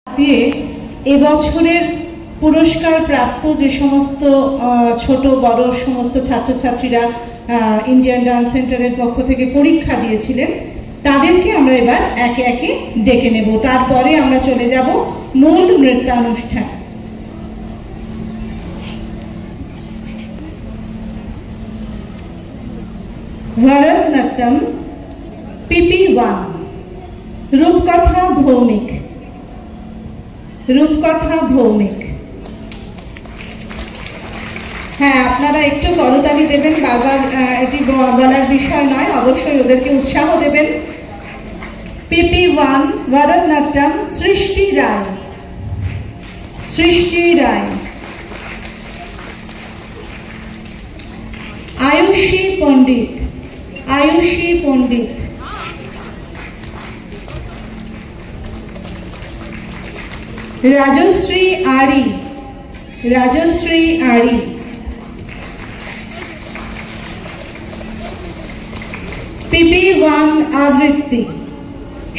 দিয়ে এবছরের পুরস্কার প্রাপ্ত যে সমস্ত ছোট বড় সমস্ত ছাত্রছাত্রীরা ইন্ডিয়ান ডান্স সেন্টারের পক্ষ থেকে পরীক্ষা দিয়েছিলেন তাদেরকে আমরা এবার একে একে ডেকে নেব। তারপরে আমরা চলে যাব মূল নৃত্যানুষ্ঠান। ভরতনাট্যম PP1 রূপকথা ভৌমিক। রূপকথা ভৌমিক। হ্যাঁ, আপনারা একটু করতালি দেবেন, বারবার এটি বলার বিষয় নয়, অবশ্যই ওদেরকে উৎসাহ দেবেন। PP1 ভরতনাট্যম সৃষ্টি রায়। সৃষ্টি রায়। আয়ুষী পণ্ডিত। আয়ুষী পণ্ডিত। রাজশ্রী আড়ি। রাজশ্রী আড়ি। PP1 আবৃত্তি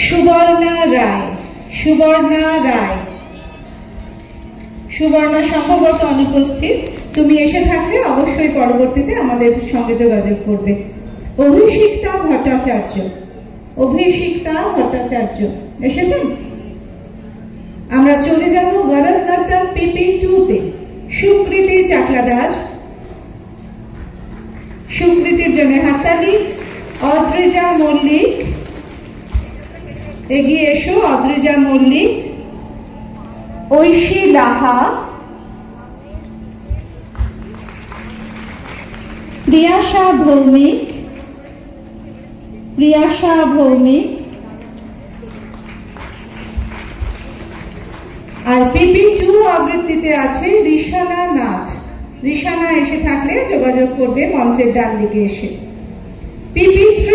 সুবর্ণা রায়। সুবর্ণা রায়। সুবর্ণা সম্ভবত অনুপস্থিত, তুমি এসে থাকলে অবশ্যই পরবর্তীতে আমাদের সঙ্গে যোগাযোগ করবে। অভিষিক্তা ভট্টাচার্য। অভিষিক্তা ভট্টাচার্য এসেছেন? আমরা চলে যাব ভরতনাট্যম PP2-তে। সুকৃতি চাকলাদার। সুকৃতির জন্য হাততালি। অদ্রিজা মল্লিক, এগিয়ে এসো। অদ্রিজা মল্লিক। ঐশী লাহা। প্রিয়াশা ভৌমিক। প্রিয়াশা ভৌমিক। আর PP2 আবৃত্তিতে আছে রিশানা নাথ। রিশানা এসে থাকলে যোগাযোগ করবে মঞ্চের ডান দিকে এসে। PP3